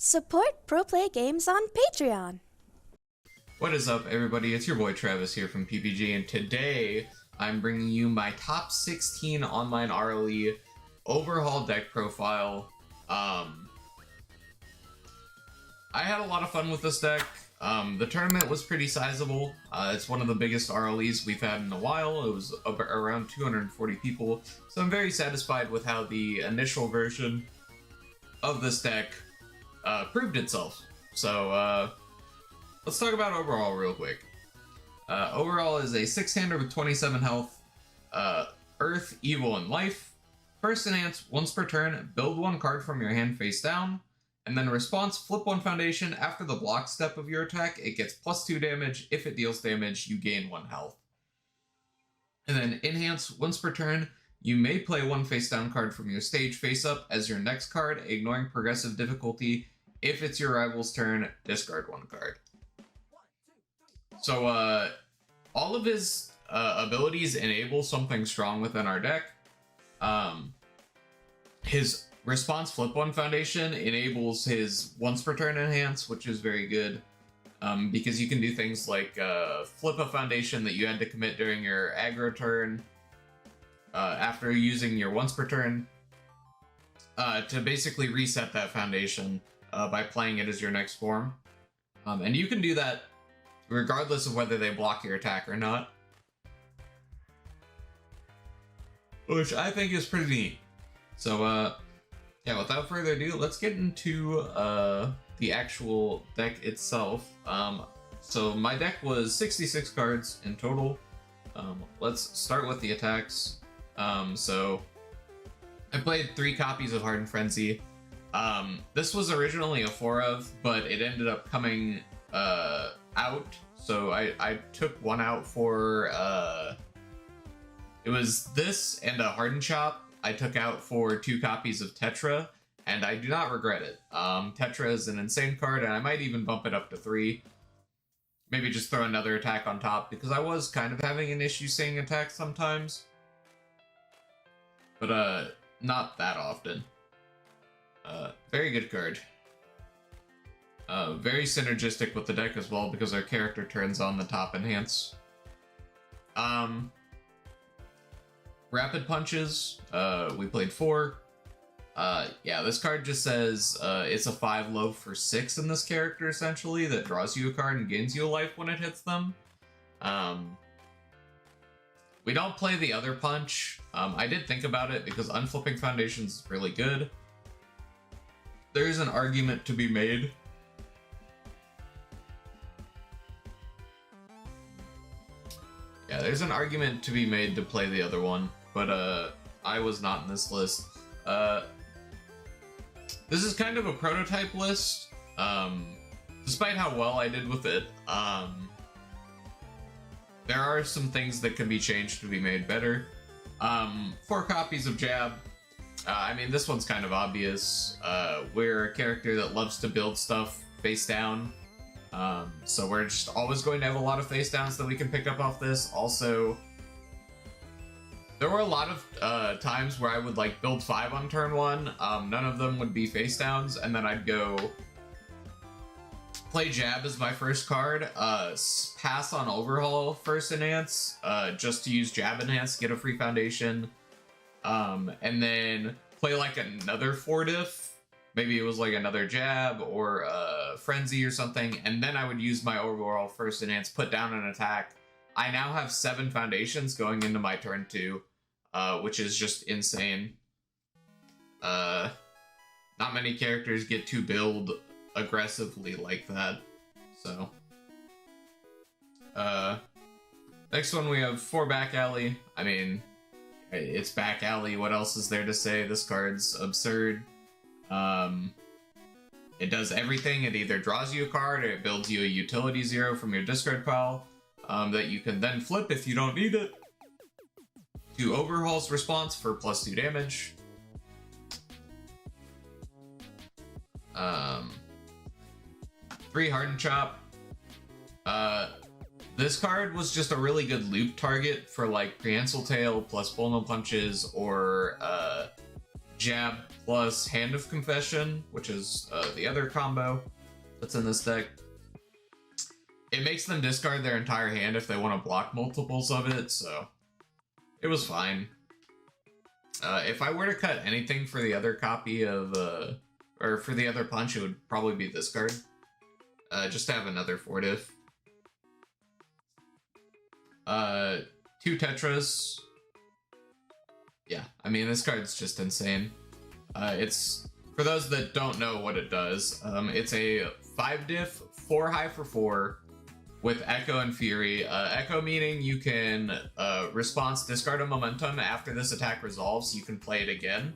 Support proplaygames on Patreon. What is up, everybody? It's your boy Travis here from PPG, and today I'm bringing you my top 16 online RLE Overhaul deck profile. I had a lot of fun with this deck. The tournament was pretty sizable. It's one of the biggest RLEs we've had in a while. It was around 240 people, so I'm very satisfied with how the initial version of this deck proved itself. So let's talk about Overhaul real quick. Overhaul is a 6-hander with 27 health, Earth, Evil, and Life. First enhance, once per turn, build one card from your hand face down, and then response, flip one foundation. After the block step of your attack, it gets +2 damage. If it deals damage, you gain 1 health. And then enhance, once per turn, you may play one face down card from your stage face up as your next card, ignoring progressive difficulty. If it's your rival's turn, discard one card. So all of his abilities enable something strong within our deck. His response flip one foundation enables his once per turn enhance, which is very good, because you can do things like flip a foundation that you had to commit during your aggro turn after using your once per turn to basically reset that foundation by playing it as your next form. And you can do that regardless of whether they block your attack or not, which I think is pretty neat. So yeah, without further ado, let's get into the actual deck itself. So my deck was 66 cards in total. Let's start with the attacks. So I played 3 copies of Hardened Frenzy. This was originally a 4 of, but it ended up coming out. So I took one out for, it was this and a Hardened Chop. I took out for 2 copies of Tetra, and I do not regret it. Tetra is an insane card, and I might even bump it up to 3. Maybe just throw another attack on top, because I was kind of having an issue saying attack sometimes. But not that often. Very good card. Very synergistic with the deck as well, because our character turns on the top enhance. Rapid Punches, we played 4. Yeah, this card just says it's a 5 low for 6 in this character, essentially, that draws you a card and gains you a life when it hits them. We don't play the other punch. I did think about it because unflipping foundations is really good. There's an argument to be made. Yeah, there's an argument to be made to play the other one, but I was not in this list. This is kind of a prototype list, despite how well I did with it. There are some things that can be changed to be made better. 4 copies of Jab. I mean, this one's kind of obvious. We're a character that loves to build stuff face down. So we're just always going to have a lot of face downs that we can pick up off this. Also, there were a lot of times where I would like build 5 on turn 1. None of them would be face downs, and then I'd go play Jab as my first card, pass on Overhaul first enhance, just to use Jab enhance, get a free foundation, and then play like another 4 diff. Maybe it was like another Jab or Frenzy or something, and then I would use my Overhaul first enhance, put down an attack. I now have 7 foundations going into my turn 2, which is just insane. Not many characters get to build aggressively like that, so. Next one we have 4 Back Alley. I mean, it's Back Alley, what else is there to say? This card's absurd. It does everything. It either draws you a card or it builds you a utility 0 from your discard pile that you can then flip if you don't need it. To Overhaul's response for +2 damage. 3 Hardened Chop. This card was just a really good loop target for like Prehensile Tail plus Bullno Punches or Jab plus Hand of Confession, which is the other combo that's in this deck. It makes them discard their entire hand if they want to block multiples of it, so it was fine. If I were to cut anything for the other copy of, or for the other punch, it would probably be this card. Just to have another 4-diff. 2 Tetras. Yeah, I mean, this card's just insane. It's, for those that don't know what it does, it's a 5-diff, 4 high for 4, with Echo and Fury. Echo meaning you can response, discard a momentum. After this attack resolves, you can play it again.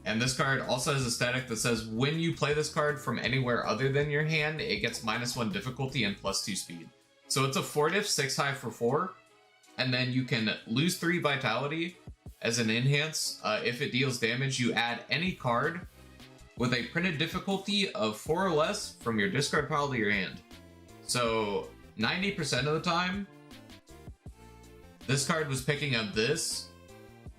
And this card also has a static that says when you play this card from anywhere other than your hand, it gets -1 difficulty and +2 speed. So it's a 4-diff, 6 high for 4, and then you can lose 3 vitality as an enhance. If it deals damage, you add any card with a printed difficulty of 4 or less from your discard pile to your hand. So 90% of the time, this card was picking up this.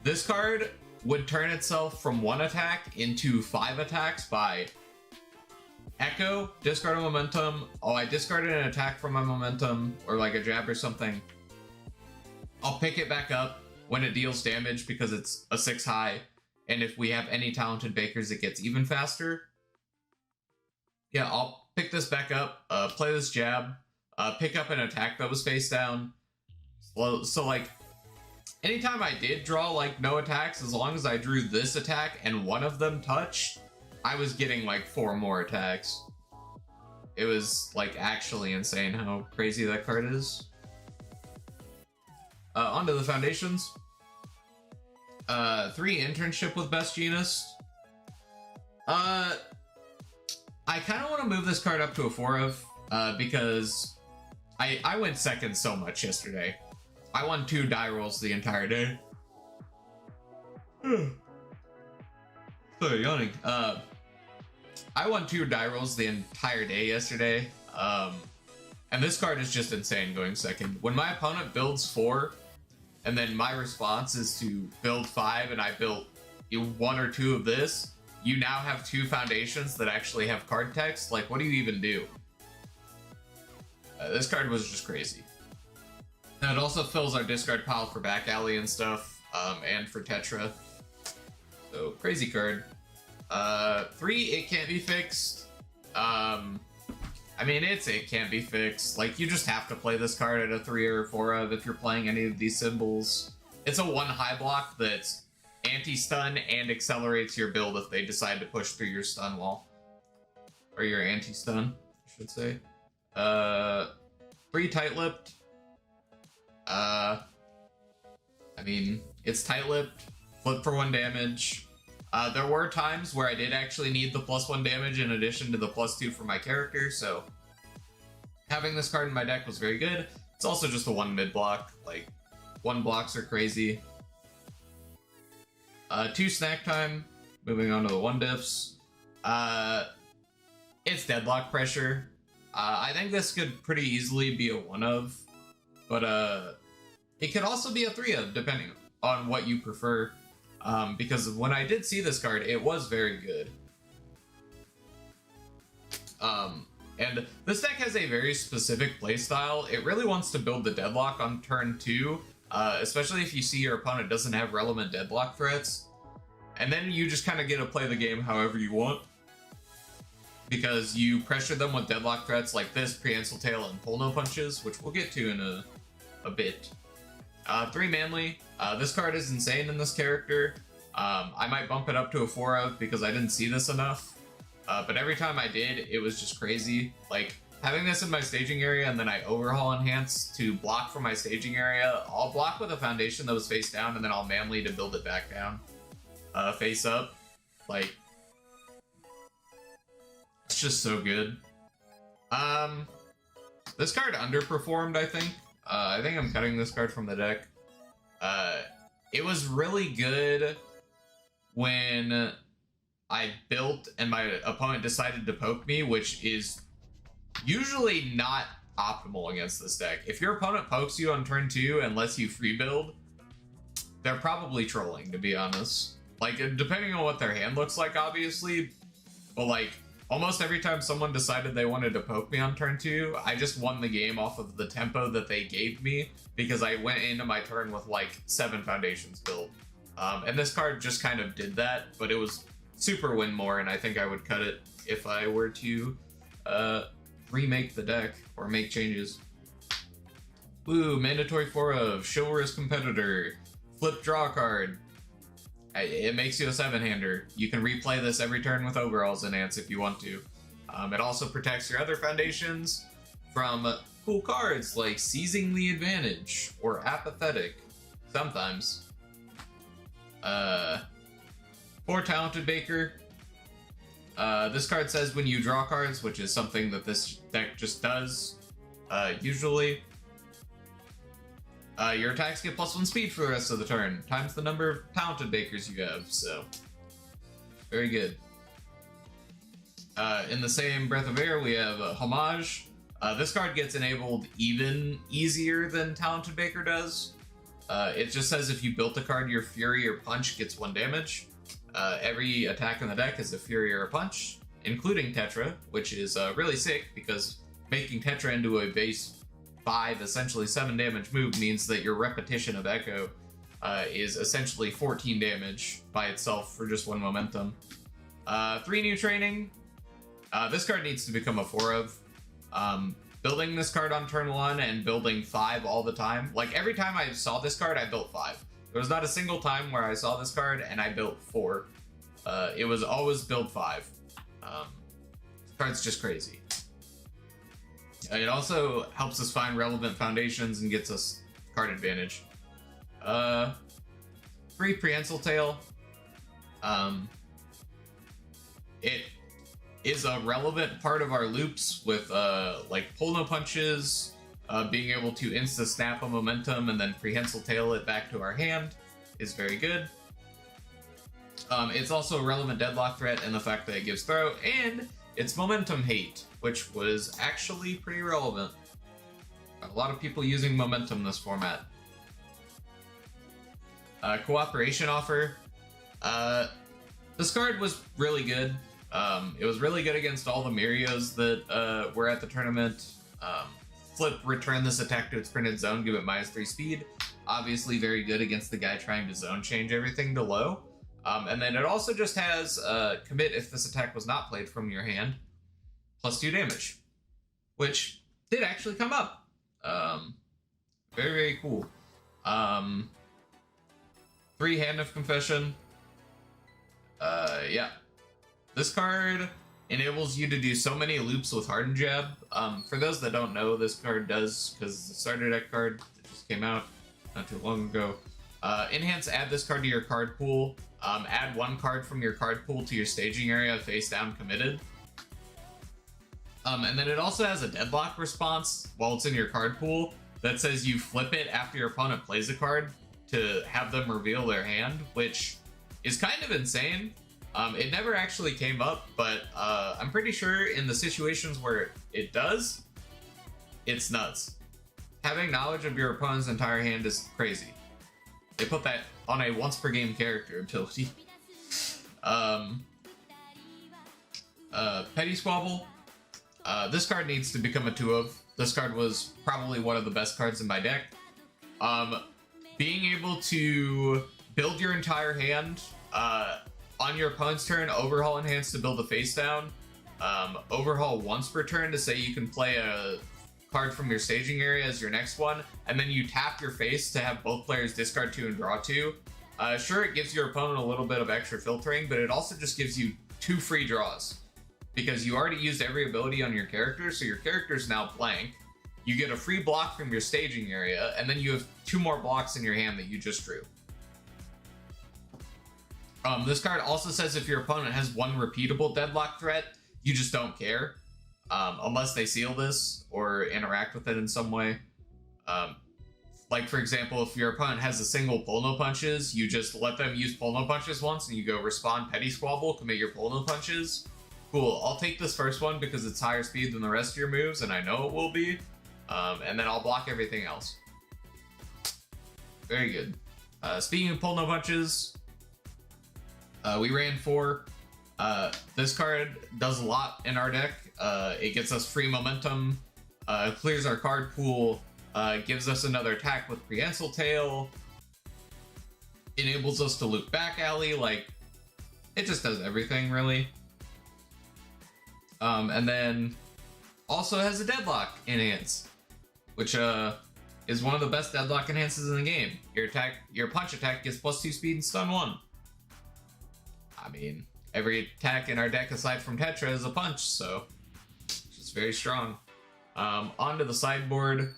This card would turn itself from 1 attack into 5 attacks by Echo, discard a momentum. Oh, I discarded an attack from my momentum, or like a jab or something. I'll pick it back up when it deals damage because it's a 6 high. And if we have any talented bakers, it gets even faster. Yeah, I'll pick this back up, play this jab, pick up an attack that was face down. So like, anytime I did draw like no attacks, as long as I drew this attack and one of them touched, I was getting like 4 more attacks. It was like actually insane how crazy that card is. Onto the foundations. 3 internship with Best Genus. I kind of want to move this card up to a 4 of, because I went second so much yesterday. I won 2 die rolls the entire day. Sorry, yawning. I won 2 die rolls the entire day yesterday. And this card is just insane going second. When my opponent builds 4, and then my response is to build 5, and I built 1 or 2 of this, you now have 2 foundations that actually have card text. Like, what do you even do? This card was just crazy. And it also fills our discard pile for back alley and stuff, and for Tetra. So, crazy card. 3, it can't be fixed. I mean, it can't be fixed. Like, you just have to play this card at a 3 or 4 of if you're playing any of these symbols. It's a 1 high block that's anti-stun and accelerates your build if they decide to push through your stun wall. Or your anti-stun, I should say. 3 tight-lipped. I mean, it's tight-lipped, flip for 1 damage. There were times where I did actually need the +1 damage in addition to the +2 for my character, so having this card in my deck was very good. It's also just a 1 mid block. Like, 1 blocks are crazy. 2 snack time. Moving on to the 1 diffs. It's deadlock pressure. I think this could pretty easily be a 1 of, but it could also be a 3 of, depending on what you prefer. Because when I did see this card, it was very good. And this deck has a very specific playstyle. It really wants to build the deadlock on turn 2, especially if you see your opponent doesn't have relevant deadlock threats. And then you just kind of get to play the game however you want, because you pressure them with deadlock threats like this, Prehensile Tail, and Pull No Punches, which we'll get to in a bit. 3 manly. This card is insane in this character. I might bump it up to a 4 of because I didn't see this enough. But every time I did, it was just crazy. Like, having this in my staging area and then I overhaul enhance to block from my staging area. I'll block with a foundation that was face down and then I'll manly to build it back down. Face up. Like, it's just so good. This card underperformed, I think. I think I'm cutting this card from the deck. It was really good when I built and my opponent decided to poke me, which is usually not optimal against this deck. If your opponent pokes you on turn 2 and lets you free build, they're probably trolling, to be honest. Like, depending on what their hand looks like, obviously, but like, almost every time someone decided they wanted to poke me on turn 2, I just won the game off of the tempo that they gave me, because I went into my turn with like 7 foundations built. And this card just kind of did that, but it was super win more, and I think I would cut it if I were to remake the deck or make changes. Ooh, mandatory 4 of chivalrous competitor, flip draw card. It makes you a 7-hander. You can replay this every turn with Overhaul's enhance if you want to. It also protects your other foundations from cool cards like Seizing the Advantage or Apathetic, sometimes. 4 Talented Baker. This card says when you draw cards, which is something that this deck just does, usually. Your attacks get +1 speed for the rest of the turn, times the number of Talented Bakers you have, so very good. In the same breath of air, we have Homage. This card gets enabled even easier than Talented Baker does. It just says if you built a card, your Fury or Punch gets 1 damage. Every attack in the deck is a Fury or a Punch, including Tetra, which is really sick because making Tetra into a base 5, essentially 7 damage move means that your repetition of Echo is essentially 14 damage by itself for just 1 momentum. 3 new training. This card needs to become a 4 of. Building this card on turn 1 and building 5 all the time. Like every time I saw this card, I built 5. There was not a single time where I saw this card and I built 4. It was always build 5. This card's just crazy. It also helps us find relevant foundations and gets us card advantage. 3 Prehensile Tail. It is a relevant part of our loops with like pull no punches, being able to insta snap a momentum and then prehensile tail it back to our hand is very good. It's also a relevant deadlock threat in the fact that it gives throw, and it's momentum hate, which was actually pretty relevant. A lot of people using momentum this format. Cooperation offer. This card was really good. It was really good against all the Mirios that were at the tournament. Flip, return this attack to its printed zone, give it -3 speed. Obviously very good against the guy trying to zone change everything to low. And then it also just has commit if this attack was not played from your hand, +2 damage, which did actually come up. Very, very cool. 3 Hand of Confession. Yeah. This card enables you to do so many loops with Hardened Jab. For those that don't know, this card does, because it's a starter deck card that just came out not too long ago. Enhance, add this card to your card pool. Add 1 card from your card pool to your staging area, face down, committed. And then it also has a deadlock response while it's in your card pool that says you flip it after your opponent plays a card to have them reveal their hand, which is kind of insane. It never actually came up, but I'm pretty sure in the situations where it does, it's nuts. Having knowledge of your opponent's entire hand is crazy. They put that on a once per game character ability. Petty Squabble. This card needs to become a 2 of. This card was probably one of the best cards in my deck. Being able to build your entire hand on your opponent's turn, Overhaul enhance to build a face down, Overhaul once per turn to say you can play a card from your staging area as your next one, and then you tap your face to have both players discard 2 and draw 2. Sure, it gives your opponent a little bit of extra filtering, but it also just gives you 2 free draws. Because you already used every ability on your character, so your character's now blank. You get a free block from your staging area, and then you have 2 more blocks in your hand that you just drew. This card also says if your opponent has 1 repeatable deadlock threat, you just don't care. Unless they seal this or interact with it in some way. Like, for example, if your opponent has a single pull no punches, you just let them use pull no punches once, and you go respond Petty Squabble, commit your pull no punches. Cool, I'll take this first one because it's higher speed than the rest of your moves, and I know it will be. And then I'll block everything else. Very good. Speaking of pull no punches, we ran 4. This card does a lot in our deck. It gets us free momentum, clears our card pool, gives us another attack with Prehensile Tail, enables us to loop back alley, like, it just does everything, really. And then also has a Deadlock enhance, which is one of the best Deadlock enhances in the game. Your punch attack gets +2 speed and stun 1. I mean, every attack in our deck aside from Tetra is a punch, so it's very strong. Onto the sideboard.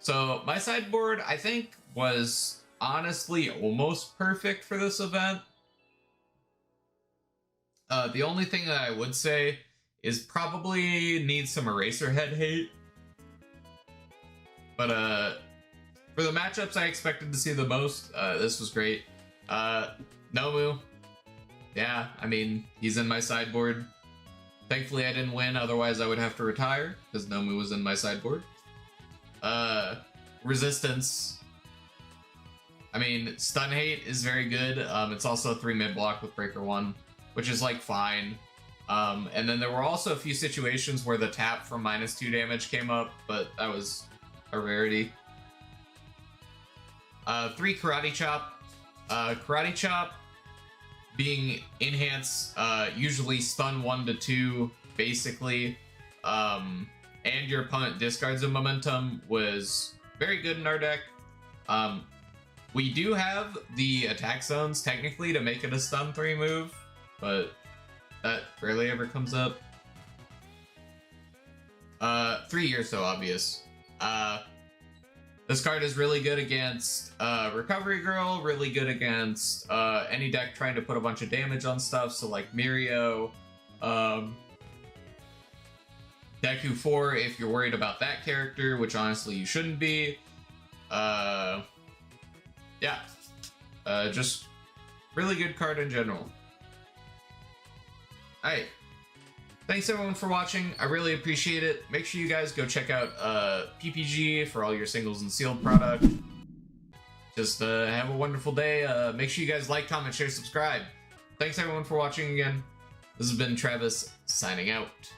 So my sideboard, I think, was honestly almost perfect for this event. The only thing that I would say is probably needs some Eraserhead hate. But for the matchups I expected to see the most, this was great. Nomu. Yeah, I mean, he's in my sideboard. Thankfully I didn't win, otherwise I would have to retire, because Nomu was in my sideboard. Resistance. I mean, Stun Hate is very good. It's also a 3 mid block with Breaker 1, which is, like, fine. And then there were also a few situations where the tap from -2 damage came up, but that was a rarity. 3 Karate Chop. Karate Chop being enhance, usually stun 1 to 2, basically, and your opponent discards a momentum, was very good in our deck. We do have the attack zones, technically, to make it a stun 3 move, but that rarely ever comes up. 3 years so obvious. This card is really good against Recovery Girl, really good against any deck trying to put a bunch of damage on stuff, so like Mirio, Deku 4 if you're worried about that character, which honestly you shouldn't be. Yeah, just really good card in general. Alright, thanks everyone for watching, I really appreciate it. Make sure you guys go check out PPG for all your singles and sealed product. Just have a wonderful day. Make sure you guys like, comment, share, subscribe. Thanks everyone for watching again. This has been Travis, signing out.